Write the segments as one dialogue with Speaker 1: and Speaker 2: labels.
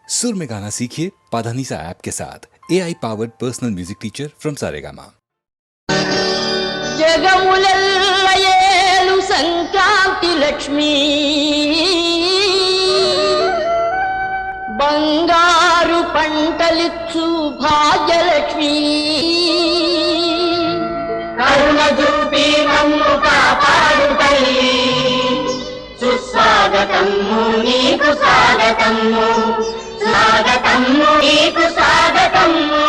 Speaker 1: सुर में गाना सीखिए पाधानीसा ऐप के साथ AI powered personal music teacher from Saregama.
Speaker 2: జగములెల్లయేలు సంక్రాంతి లక్ష్మి బంగారు పంటలిచ్చు భాగ్యలక్ష్మి కరుణ చూపి మమ్ము కాపాడు తల్లి సుస్వాగతము నీకు స్వాగతము స్వాగతము నీకు స్వాగతము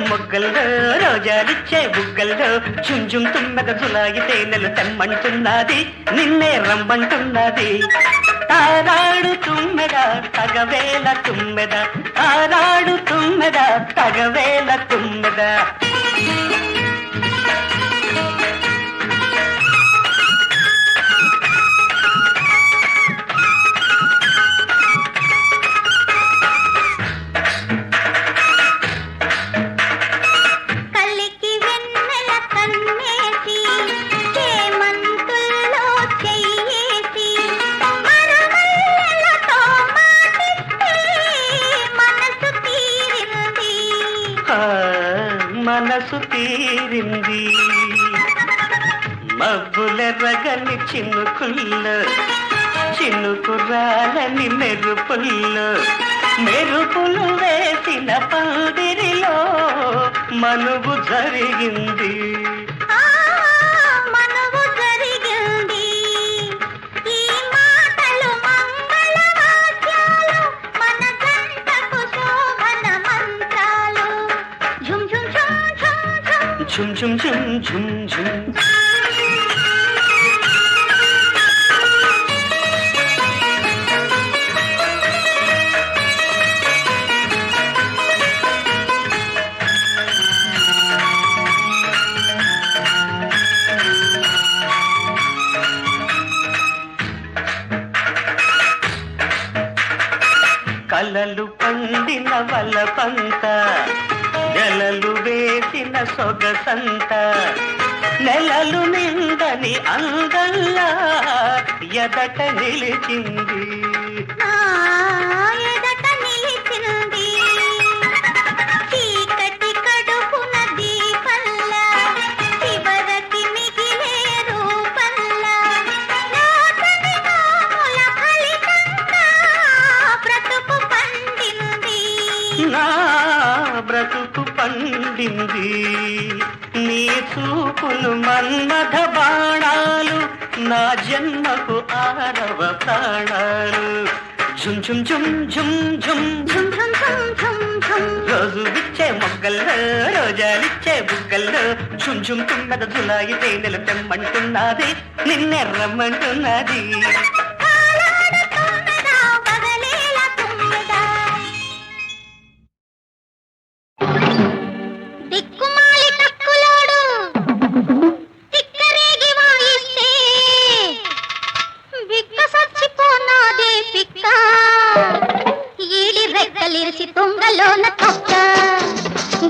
Speaker 3: మొగ్గల్లో రోజాలిచ్చే బుగ్గల్లో చుంచుం తుమ్మెద జులాయి తేనెలు తెమ్మంటున్నది నిన్నే రమ్మంటున్నది తారాడు తుమ్మెద తగవేల తుమ్మెద తారాడు తుమ్మెద తగవేల తుమ్మెద మనసు తీరింది మబ్బులెర్రగని చినుకుల్లో చినుకురాలని మెరుపుల్లో మెరుపులు వేసిన పందిరిలో మనువు జరిగింది ఝుమ్ ఝుమ్ ఝుమ్ ఝుమ్ ఝుమ్ కలలు పండిన వలపంత నెలలు వేసిన సొగసంత నెలలు నిందని అందల్లా ఎదట నిలిచింది చీకటి కడుపున దీపల్లా చివరికి మిగిలే రూపల్లా బ్రతుకు పండింది బ్రతుకు పండింది నీ చూపులు మన్మథ బాణాలు నా జన్మకు ఆరవ ప్రాణాలు ఝుమ్ ఝుమ్ ఝుమ్ ఝుమ్ ఝుమ్ ఝుమ్ ఝుమ్ ఝుమ్ ఝుమ్ ఝుమ్ రోజు విచ్చే మొగ్గల్లో రోజాలిచ్చే బుగ్గల్లో ఝుమ్ ఝుమ్ తుమ్మెద జులాయి తేనెలు తెమ్మంటున్నది నిన్నే రమ్మంటున్నది
Speaker 4: తుంగలోన తొక్క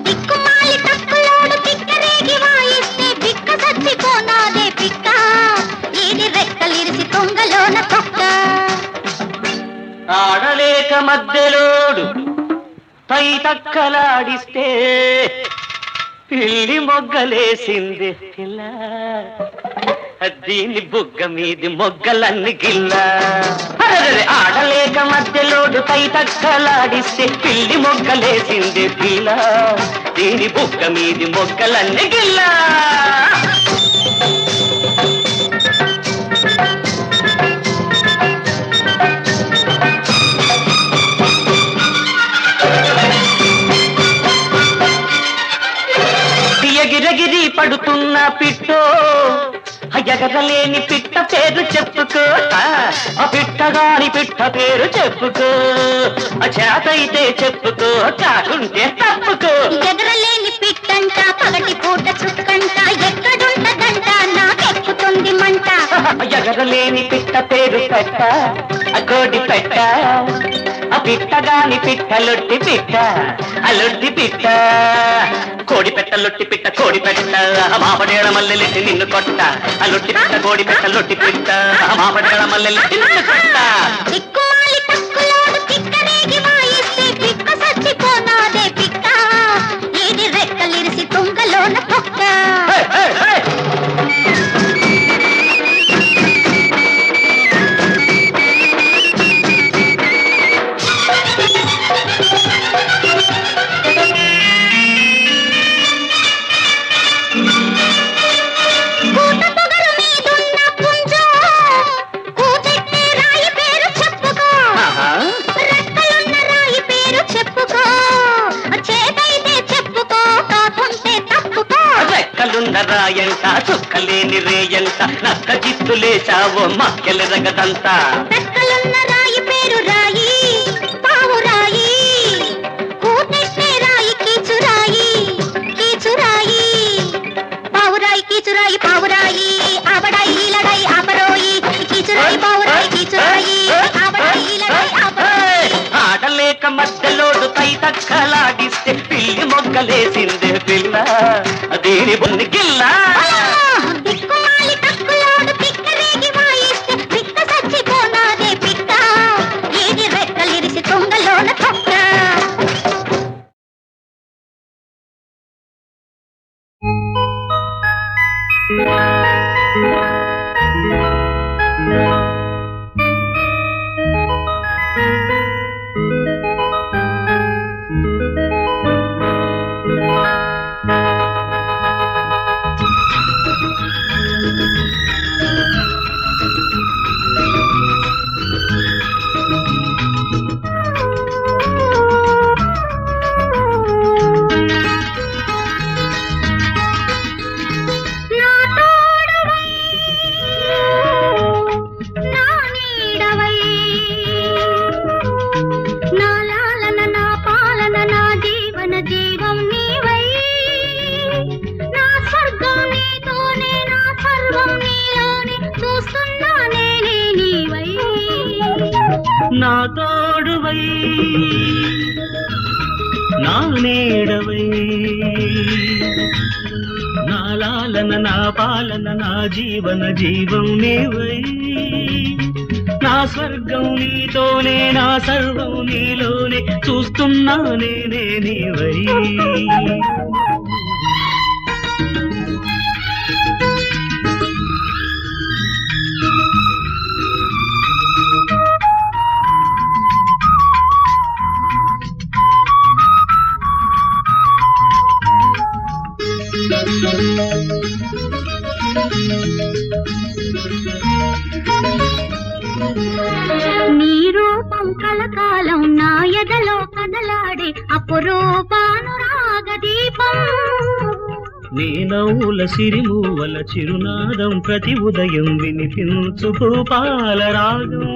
Speaker 4: దిక్కుమాలి తక్కులోడు తిక్కరేగి వాయిస్తే బిక్క సచ్చిపోనాదే పిక్క ఈడి రెక్కలిరిసి తుంగలోన తొక్క
Speaker 3: ఆడలేక మధ్యలోడు పై తక్కలాడిస్తే పిల్లి మొగ్గలేసింది పిల్ల, దీని బుగ్గ మీది మొగ్గలన్నీ గిల్ల. అరెరెరె, ఆడలేక మధ్యలోడు తైతక్కలాడిస్తే పిల్లి మొగ్గలేసింది పిల్ల, దీని బుగ్గ మీది మొగ్గలన్నీ గిల్ల. ఎగిరెగిరి పడుతున్న పిట్టో, ఎగరలేని పిట్ట పేరు చెప్పుకో, ఆ పిట్టగాని పిట్ట పేరు చెప్పుకో, చేతైతే చెప్పుకో, కాకుంటే తప్పుకో.
Speaker 4: ఎగరలేని పిట్టంట, పగటి పూట చుక్కంట, ఎక్కడుంటదంట నాకెక్కుతుంది మంట.
Speaker 3: ఎగరలేని పిట్ట పేరు పెట్ట, కోడి పెట్ట, ఆ పిట్టగాని పిట్ట లొట్టి పిట్ట, లొట్టి పిట్ట. కోడి పెట్ట లొట్టి పిట్ట కోడి పెట్ట, మాపడేళ మల్లెలెట్టి నిన్ను కొట్ట, లొట్టి పిట్ట కోడి పెట్ట లొట్టి పిట్ట, మాపడేళ మల్లెలెట్టి నిన్ను కొట్ట.
Speaker 4: దిక్కుమాలి టక్కులోడు పిక్కరేగి వాయిస్తే పిక్క సచ్చిపోనాదే పిక్క, ఇది రెక్కలిరిసి తుంగలోన తొక్క.
Speaker 3: రాయంట చుక్కలేని రేయంట, నక్క జిత్తులేశావో మక్కెలరగదంతా.
Speaker 4: రెక్కలున్న రాయి పేరు రాయి, పావు రాయి, కూతెట్టే రాయి కీచురాయి, కీచురాయి. పావురాయి కీచురాయి పావురాయి, ఆబడాయి ఈలడాయి ఆపరోయి, కీచురాయి పావురాయి కీచురాయి, ఆబడాయి ఈలడాయి ఆపరోయి.
Speaker 3: ఆడలేక మధ్యలోడు తైతక్కలాడిస్తే పిల్లి మొగ్గలేసిందే పిల్ల, దీని బున్ని గిల్ల.
Speaker 4: దిక్కుమాలి టక్కులోడు పిక్కరేగి వాయిస్తే పిక్క సచ్చిపోనాదే పిక్క, ఇది రెక్కలిరిసి తుంగలోన తొక్క.
Speaker 3: నా తోడువై నా నీడవై, నా లాలన నా పాలన నా జీవన జీవం నీవై, నా స్వర్గం నీతోనే నా సర్వం నీలోనే, చూస్తున్నా నేనే నీవై.
Speaker 4: నీ రూపం కలకాలం నా ఎదలో కదలాడే అపురూపానురాగ దీపం,
Speaker 3: నీ నవ్వుల సిరిమూవల చిరునాదం ప్రతి ఉదయం వినిపించు భూపాల రాగం.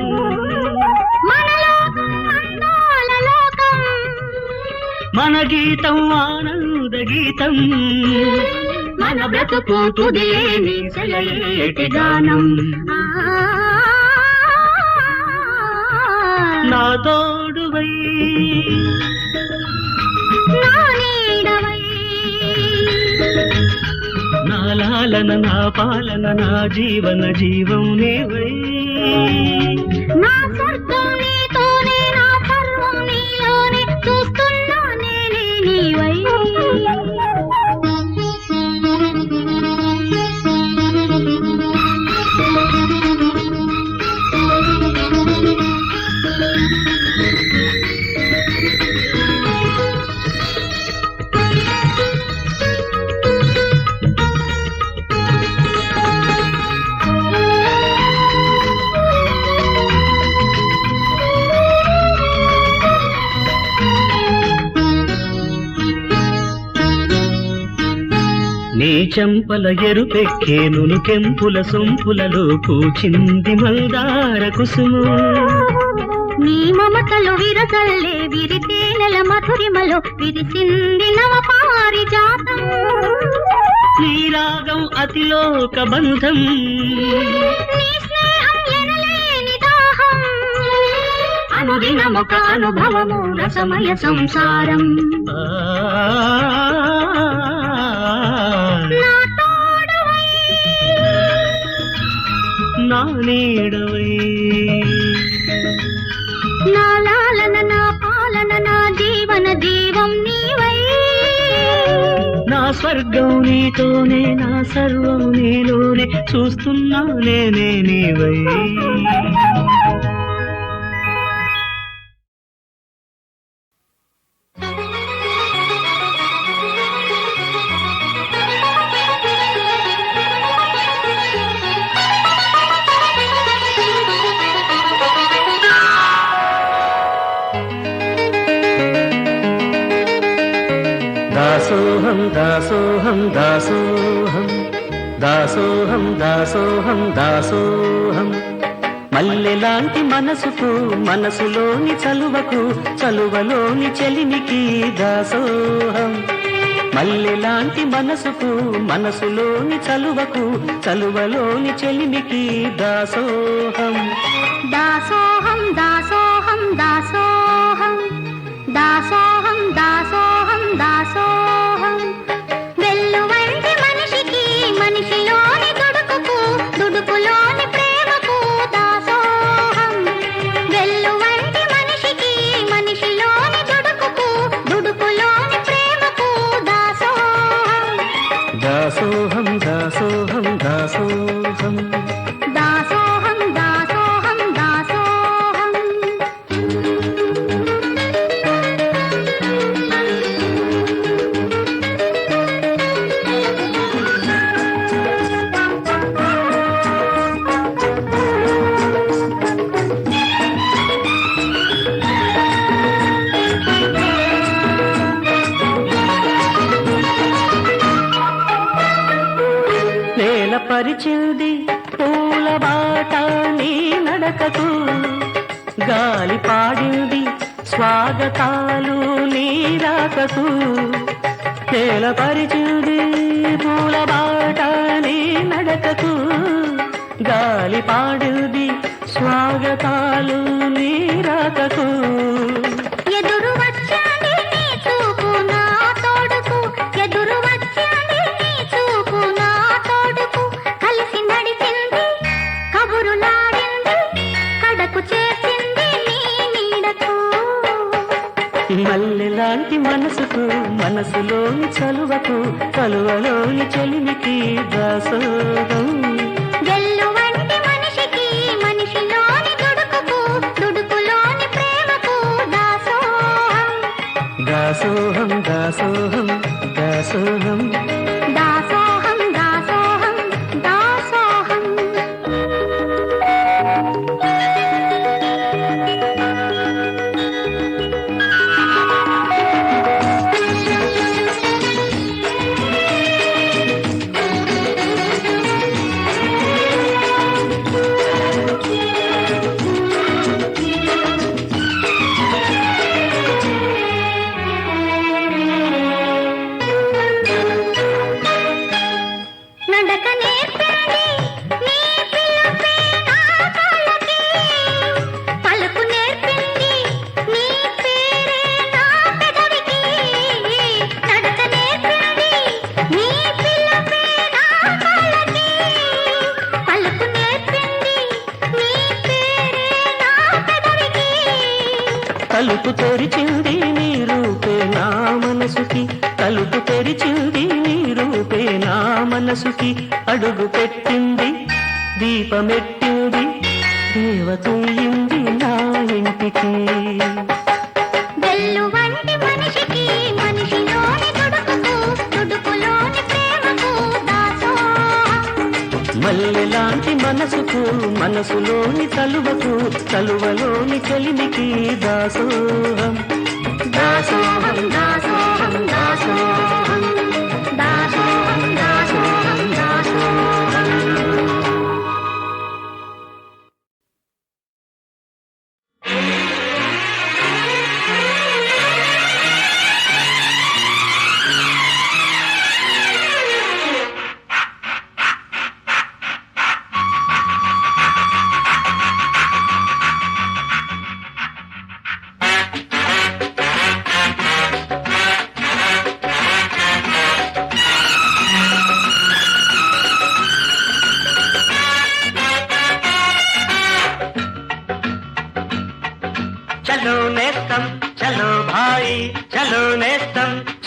Speaker 4: మన లోకం అందాల లోకం,
Speaker 3: మన గీతం ఆనంద గీతం,
Speaker 4: మన బ్రతుకు తుదేని సెలయేటి గానం.
Speaker 3: నా తోడువై
Speaker 4: నా నీడవై,
Speaker 3: నా లాలన నా పాలన నా జీవన జీవం నీవై,
Speaker 4: నా స్వర్గం నీతోనే నా సర్వం నీలోనే, చూస్తున్నా నేనే నీవై.
Speaker 5: నీ చెంపల ఎరుపెక్కేను కెంపుల సొంపులలో పూచింది మందార కుసుము
Speaker 4: నీ మమతలు విరజల్లే విరితేనెల మధురిమలో విరిసింది నవ పారిజాతం
Speaker 5: నీ రాగం అతిలోక బంధం
Speaker 4: నీ స్నేహం ఎనలేని దాహం అనుదినమొక అనుభవము రసమయ సంసారం నా తోడవై
Speaker 5: నా నీడవై
Speaker 4: నా లాలన నా పాలన నా జీవన జీవం నీవై
Speaker 5: నా స్వర్గం నీతోనే నా సర్వం నీలోనే చూస్తున్నా నేనే నీవై దాసోహం దాసోహం దాసోహం దాసోహం దాసోహం దాసోహం మల్లెలాంటి మనసుకు మనసులోని చలువకు చలువలోని చెలిమికి దాసోహం మల్లెలాంటి మనసుకు మనసులోని చలువకు చలువలోని చెలిమికి దాసోహం
Speaker 4: దాసోహం దాసోహం దాసోహం దాసోహం దాసోహం దాసోహం వెల్లువంటి మనిషికి మనిషిలోని దుడుకుకు దుడుకులోని ప్రేమకు దాసోహం వెల్లువంటి మనిషికి మనిషిలోని దుడుకుకు దుడుకులోని ప్రేమకు దాసోహం
Speaker 5: దాసోహం దాసోహం దాసోహం
Speaker 4: దాసోహం దాసోహం దాసోహం
Speaker 5: నేల పరిచింది పూల బాట నీ నడకకు గాలి పాడింది స్వాగతాలు నీ రాకకు నేల పరిచింది పూల బాట నీ నడకకు గాలి పాడింది స్వాగతాలు నీ రాకకు
Speaker 4: ఎదురు వచ్చాలి నీ చూపు నా తోడుకు ఎదురు వచ్చాలి నీ చూపు నా తోడుకు కలిసి నడిచింది కబురులాడింది కడకు చేసింది నీ నీడకు
Speaker 5: మల్లెలాంటి మనసుకు మనసులోని చలువకు చలువలోని చెలిమికి దాసోహం
Speaker 4: వెల్లువంటి మనిషికి మనిషిలోని దుడుకుకు దుడుకులోని ప్రేమకు దాసోహం
Speaker 5: దాసోహం దాసోహం దాసోహం
Speaker 4: దాసోహం దాసోహం దాసోహం నడక నేర్పింది నీ పిలుపే నా కళ్ళకి పలుకు నేర్పింది నీ పేరే నా పెదవికి నడక నేర్పింది నీ పిలుపే నా కళ్ళకి పలుకు నేర్పింది నీ పేరే నా పెదవికి
Speaker 5: తలుపు తెరిచింది నీ రూపే నా మనసుకి తలుపు తెరిచింది నీ రూపే నా మనసుకి అడుగు పెట్టింది దీపమెట్టింది దేవతుయ్యింది నా ఇంటికి
Speaker 4: వెల్లువంటి మనిషికి మనిషిలోని దుడుకుకు దుడుకులోని ప్రేమకు దాసోహం
Speaker 5: మల్లెలాంటి మనసుకు మనసులోని చలువకు చలువలోని చెలిమికి దాసోహం
Speaker 4: దాసోహం దాసోహం దాసోహం దాసోహం దాసోహం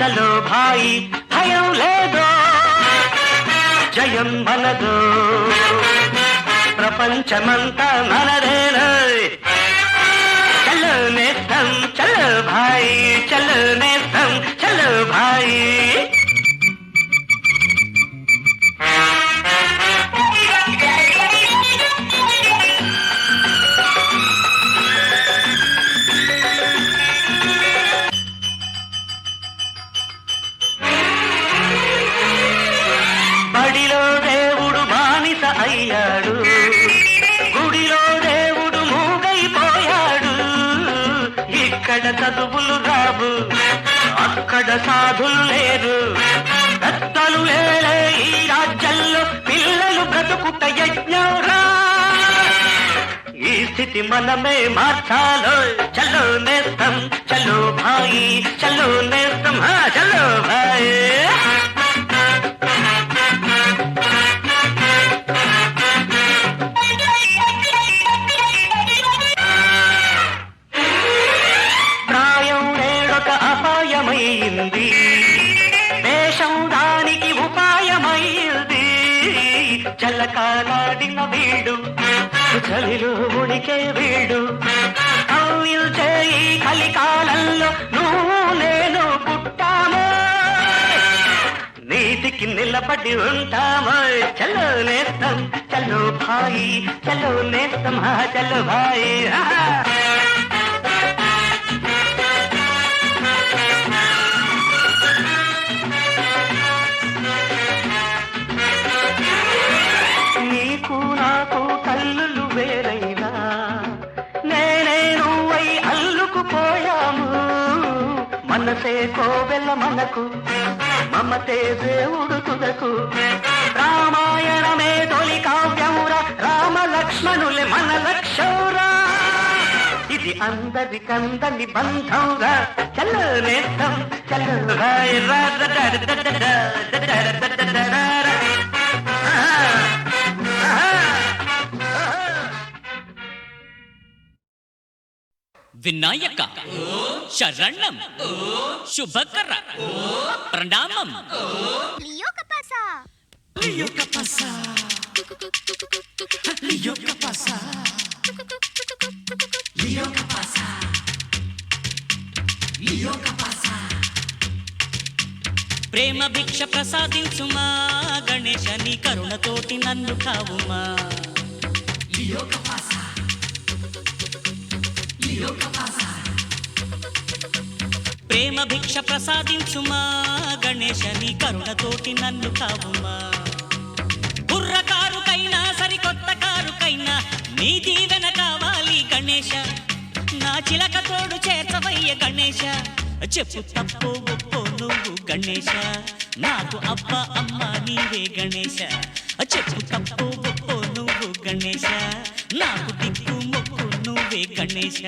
Speaker 3: చలో భాయి భయం లేదో జయం మనదో ప్రపంచమంతా మనదేనా చలో నేస్తం చలో భాయి చలో నేస్తం చలో భాయి బడిలో దేవుడు బానిస అయ్యాడు గుడిలో దేవుడు మూగైపోయాడు ఇక్కడ చదువులు రావు అక్కడ సాధులు లేరు పెద్దలు లేలే ఈ రాజ్యంలో పిల్లలు బ్రతుకుట యజ్ఞంరా ఈ స్థితి మనమే మార్చాలో చలో నేస్తం చలో భాయి చలో నేస్తం చలో భాయి ప్రాయం నేడొక అపాయమైంది దేశం దానికి ఉపాయమైంది చల్లకాలాడిన వీడు చలిలో ఉడికే వీడు కవ్విల్చే ఈ కలికాలంలో నువ్వు నేను పుట్టామో నీతికి నిలబడి ఉంటామో చలో నేస్తం చలో భాయి చలో నేస్తం చలో భాయి నీకు నాకు తల్లులు వేరైనా నేనే నువ్వై అల్లుకుపోయాము మనసే కోవెల మనకు మమతే దేవుడు తుదకు రామాయణమే తొలి కావ్యమురా రామ లక్ష్మణులే మన లక్ష్యౌరా ఇది అందరికందని బంధంరా చలో నేస్తం చలో భాయ్
Speaker 6: వినాయక శరణం శుభకర ప్రణామం ప్రేమ భిక్ష ప్రసాదించుమా గణేశ నీ కరుణతోటి నన్ను కావుమా ప్రేమ భిక్ష ప్రసాదించుమా గణేశ నీ కరుణతోటి నన్ను కావుమా బుర్రకారుకైనా సరికొత్త కారుకైనా నీ దీవెన కావాలి గణేశ నా చిలక తోడు చేర్చవయ్య గణేశ చెప్పు తప్పు ఒప్పో నువ్వు గణేశ నాకు అబ్బ అమ్మ నీవే గణేశ చెప్పు తప్పు ఒప్పో నువ్వు గణేశ నాకు దిక్కు మొక్కు నువ్వే గణేశ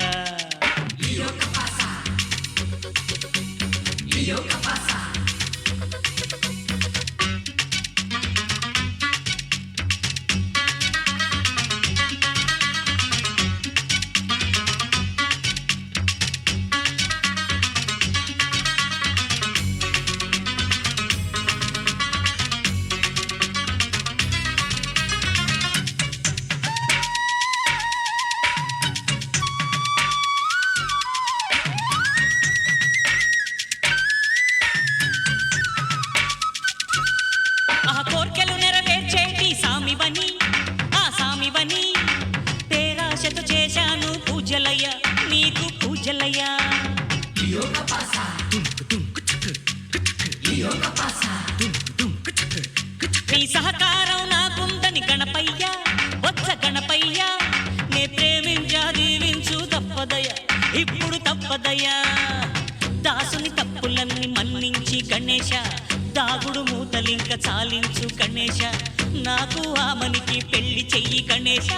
Speaker 6: నీ సహకారం నాకుందని గణపయ్య వచ్చ గణపయ్య నే ప్రేమించా దీవించు తప్పదయ ఇప్పుడు తప్పదయ దాసుని తప్పులన్నీ మన్నించి గణేశ దాగుడు మూతలింక చాలించు గణేశ నాకు ఆమనికి పెళ్లి చెయ్యి గణేశ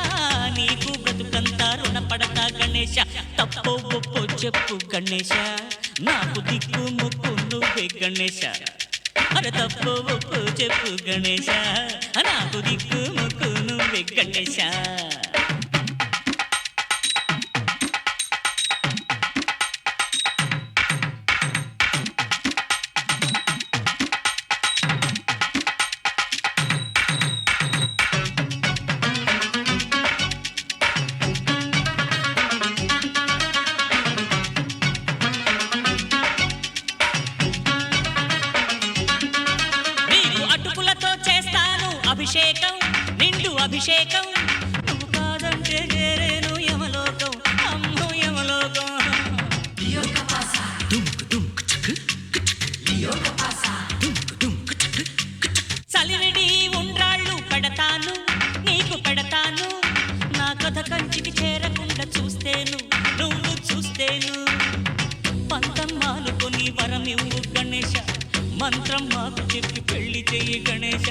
Speaker 6: నీకు బ్రతుకంతా రుణపడతా గణేశ తప్పో ఒప్పో చెప్పు గణేశ నాకు దిక్కు ముక్కు నువ్వే గణేశ అరే తప్పో ఒప్పో చెప్పు గణేశ నాకు దిక్కు ముక్కు నువ్వే గణేశ అభిషేకం నిండు అభిషేకం నువ్వు కాదంటే చేరేను యమలోకం అమ్మో యమలోకం చలివిడి ఉండ్రాళ్ళు పెడతాను నీకు పెడతాను నా కథ కంచికి చేరకుండా చూస్తేను నువ్వు చూస్తేను పంతం మాలుకొని వరమివ్వు గణేశ మంత్రం మాకు చెప్పి పెళ్లి చెయ్యి గణేశ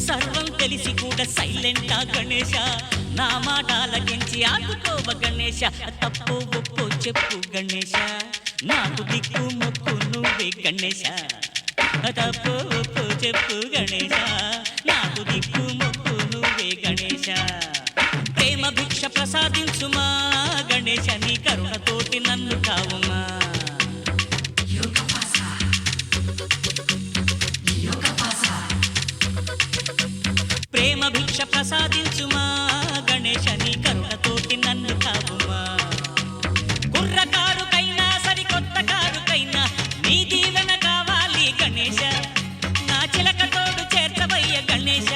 Speaker 6: సర్వం తెలిసి కూడా సైలెంటా గణేశ నా మాట ఆలకించి ఆదుకోవ గణేశ తప్పు ఒప్పు చెప్పు గణేశ నాకు దిక్కు మొక్కు నువ్వే గణేశ తప్పు ఒప్పు చెప్పు గణేశ నాకు దిక్కు మొక్కు నువ్వే గణేశ ప్రేమ భిక్ష ప్రసాదించుమా గణేశ నీ కరుణతోటి నన్ను కావుమా ప్రేమ భిక్ష ప్రసాదించుమా గణేశ నీ కరుణతోటి నన్ను కావుమా కుర్రకారుకైనా సరికొత్త కారుకైనా నీ దీవెన కావాలి గణేశ నా చిలక తోడు చేర్చవయ్య గణేశ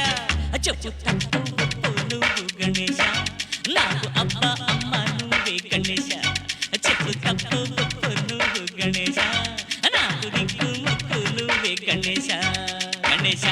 Speaker 6: చెప్పు తప్పు ఒప్పు నువ్వు గణేశ నాకు అబ్బ అమ్మ నువ్వే గణేశ చెప్పు తప్పు ఒప్పు నువ్వు గణేశ నాకు దిక్కు మొక్కు నువ్వే గణేశ గణేశ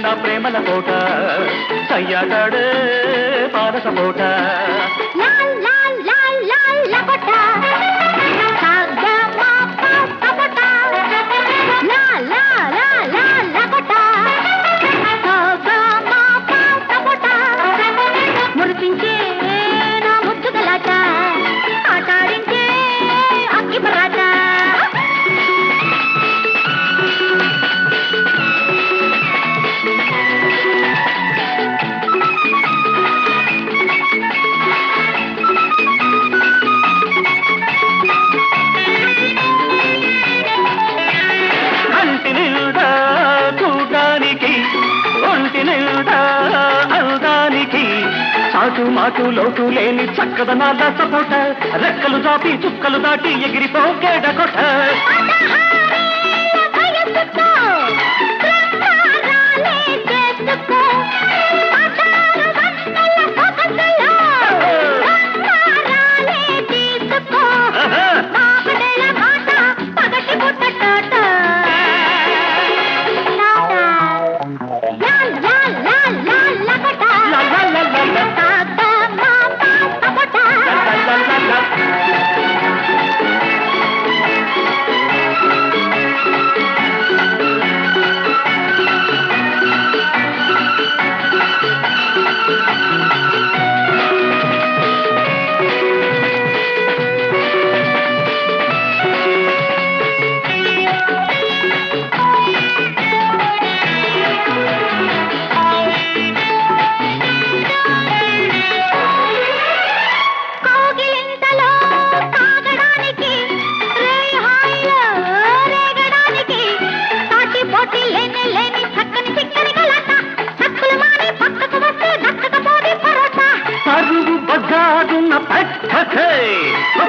Speaker 5: నా ప్రేమల కోట సయ్యాడే పారస కోట
Speaker 4: మురిపించే నా ముద్దు గలాట ఆటాడించే అక్కి పరాట
Speaker 5: కంటి నిండా చూడడానికి ఒంటి నిండా అందానికి చాటు మాటు లోటు లేని చక్కదనాల సపోట రెక్కలు దాటి చుక్కలు దాటి ఎగిరిపోకేడ కొట్ట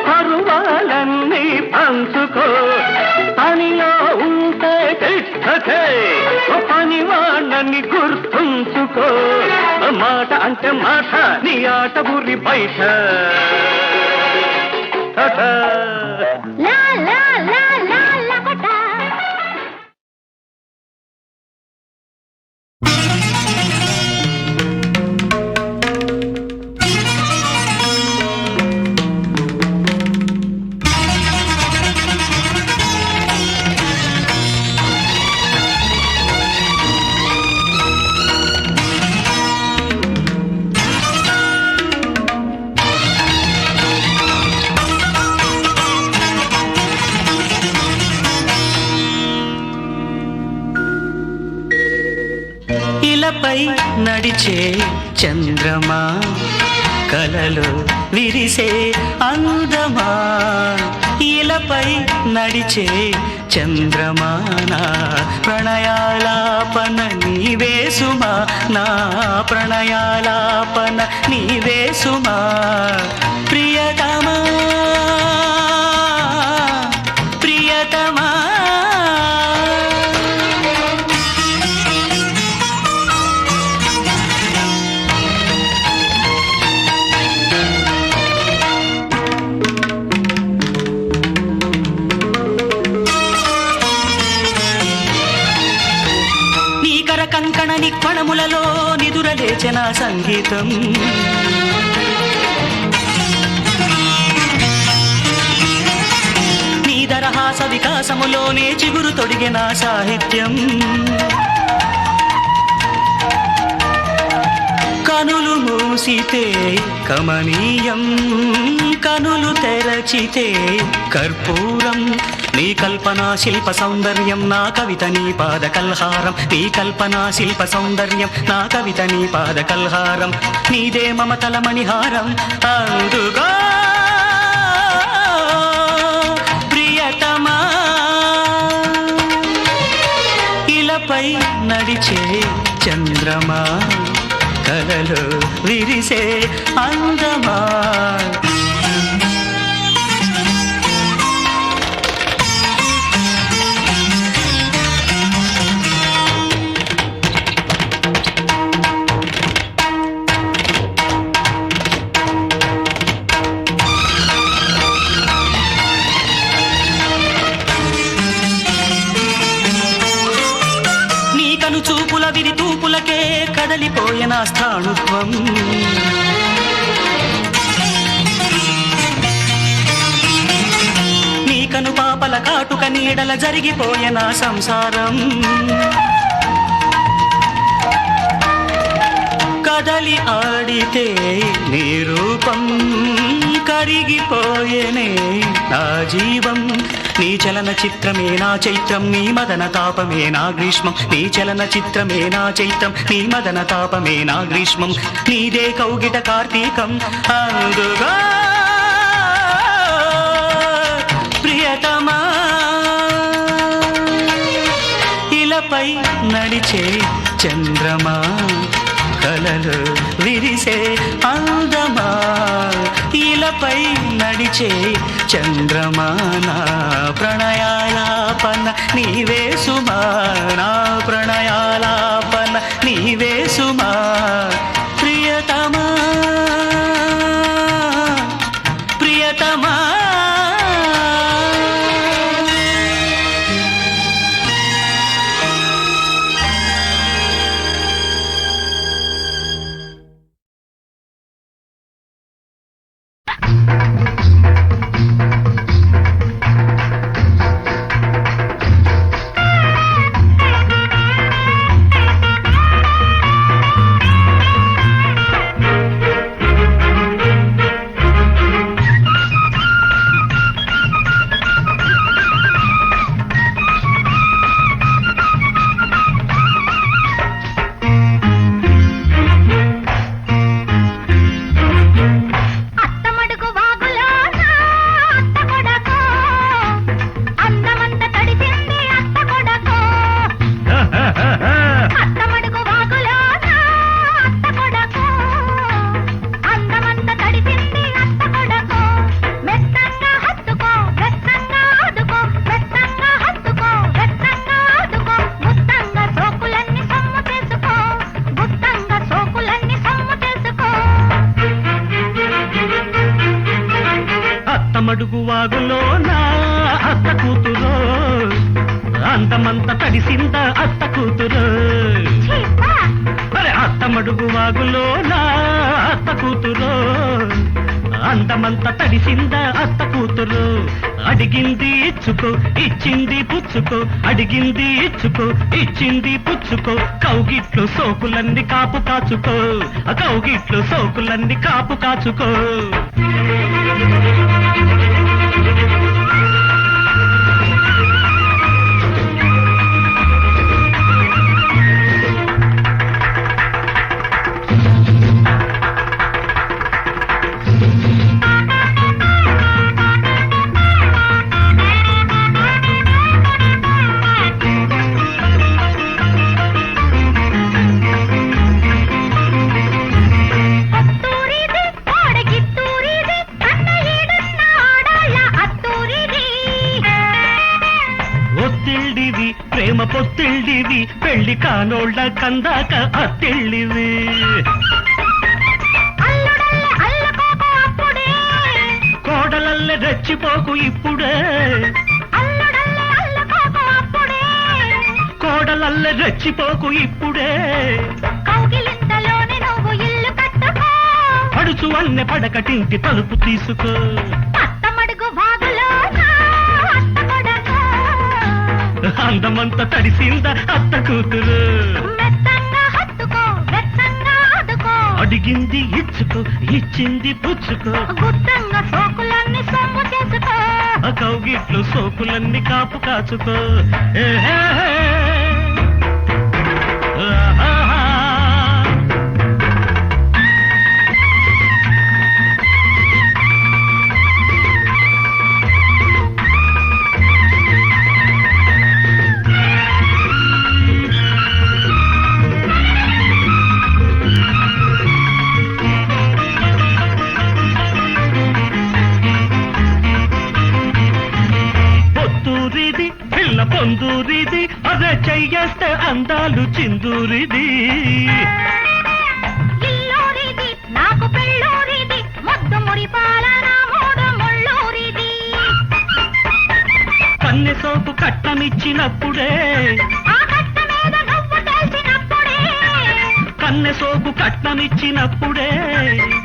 Speaker 5: పరువాలన్నీ పంచుకో పనిలో ఉంటే తిట్టకే పని వాళ్ళని గుర్తుంచుకో మాట అంటే మాట నీ ఆట ఊరి బయట
Speaker 3: ఇలపై నడిచే చంద్రమా కలలో విరిసే అందమా ఇలపై నడిచే చంద్రమానా ప్రణయాలాపన నీవేసుమా నా ప్రణయాలాపన నీవేసుమా ప్రియతమా ప్రియతమా కంకణ నిక్వణములలో నిదురలేచన సంగీతం నీ దరహాస వికాసములోనే చిగురు తొడిగిన సాహిత్యం కనులు మూసితే కమనీయం కనులు తెరచితే కర్పూరం నీ కల్పనా శిల్ప సౌందర్యం నా కవిత నీ పాద కల్హారం నీ కల్పనా శిల్ప సౌందర్యం నా కవిత నీ పాద కల్హారం నీదే మమతల మణిహారం అందుకో ప్రియతమా ఇలపై నడిచే చంద్రమా కలలో విరిసే అందమా చూపుల విరి తూపులకే కదలిపోయిన స్థాణుత్వం నీ కను పాపల కాటుక నీడల జరిగిపోయిన సంసారం కదలి ఆడితే నీ రూపం కరిగిపోయేనే నా జీవం నీ చలన చిత్రమే నా చైత్రం నీ మదన తాపమే నా గ్రీష్మం నీ చలన చిత్రమే నా చైత్రం నీ మదన తాపమే నా గ్రీష్మం నీదే కౌగిట కార్తీకం అందుగా ప్రియతమా ఇలపై నడిచే చంద్రమా కలలో విరిసే అందమా ఇలపై నడిచే చంద్రమానా ప్రణయాలాపన నీవేసుమా నా ప్రణయాలాపన నీవేసుమా ప్రియతమా ప్రియతమా
Speaker 5: మడుగు వాగులో నా అత్త కూతురు అందమంత తడిసింద అత్త కూతురు అరే అత్త మడుగు వాగులో నా అత్త కూతురు అందమంత తడిసింద అత్త కూతురు అడిగింది ఇచ్చుకో ఇచ్చింది పుచ్చుకో అడిగింది ఇచ్చుకో ఇచ్చింది పుచ్చుకో కౌగిట్లు సోకులన్నీ కాపు కాచుకో కౌగిట్లు సోకులన్నీ కాపు కాచుకో చెక్కిళ్ళివి ప్రేమ పొత్తిళ్ళివి పెళ్లి కానోళ్ళ కందాక అత్తిళ్ళివి
Speaker 4: అల్లుడల్లే అల్లుకోకు అప్పుడే
Speaker 5: కోడలల్లే రెచ్చిపోకు ఇప్పుడే
Speaker 4: అల్లుడల్లే అల్లుకోకు అప్పుడే
Speaker 5: కోడలల్లే రెచ్చిపోకు ఇప్పుడే
Speaker 4: కౌగిలింతలోనే నువ్వు ఇల్లు కట్టుకో
Speaker 5: పడుచు అన్నె పడకటింటి తలుపు తీసుకో
Speaker 4: అత్తమడుగు వాగులో అత్తకొడకో
Speaker 5: అందమంత తడిసింద అత్త కూతురు
Speaker 4: మెత్తంగా హత్తుకో వెచ్చంగా ఆదుకో
Speaker 5: అడిగింది ఇచ్చుకో ఇచ్చింది పుచ్చుకో
Speaker 4: గుత్తంగా సోకులన్నీ సొమ్ము చేసుకో
Speaker 5: ఆ కౌగిట్లు సోకులన్నీ కాపు కాచుకో ఆహా. పొత్తూరిది పిల్ల పొందూరిది అదే చెయ్యేస్తే అందాలు చిందూరిది
Speaker 4: ఇల్లూరిది నాకు పెళ్ళూరిది ముద్దు మురిపాల నా మూడు ముళ్ళూరిది
Speaker 5: కన్నె సోపు కట్టమిచ్చినప్పుడే
Speaker 4: ఆ కట్ట మీద నువ్వు తెలిసినప్పుడే
Speaker 5: కన్నె సోపు కట్టమిచ్చినప్పుడే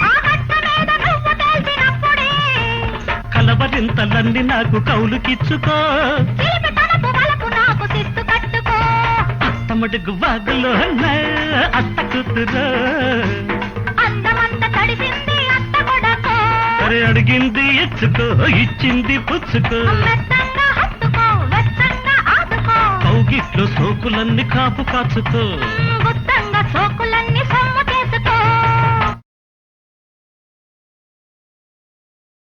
Speaker 4: ఆ కట్ట మీద నువ్వు తెలిసినప్పుడే
Speaker 5: కలవరింతలన్నీ నాకు కౌలుకిచ్చుకో
Speaker 4: చిలిపి తనపు వలపు నాకు శిస్తు కట్టుకో
Speaker 5: అత్తమడుగు వాగులో అత్త కూతురు
Speaker 4: అందమంత తడిసింది అత్త కొడకో
Speaker 5: అరే అడిగింది ఇచ్చుకో ఇచ్చింది పుచ్చుకో
Speaker 4: మెత్తంగా హత్తుకో వెచ్చంగా ఆదుకో
Speaker 5: కౌగిట్లో సోకులన్నీ కాపు కాచుకో
Speaker 4: గుత్తంగా సోకు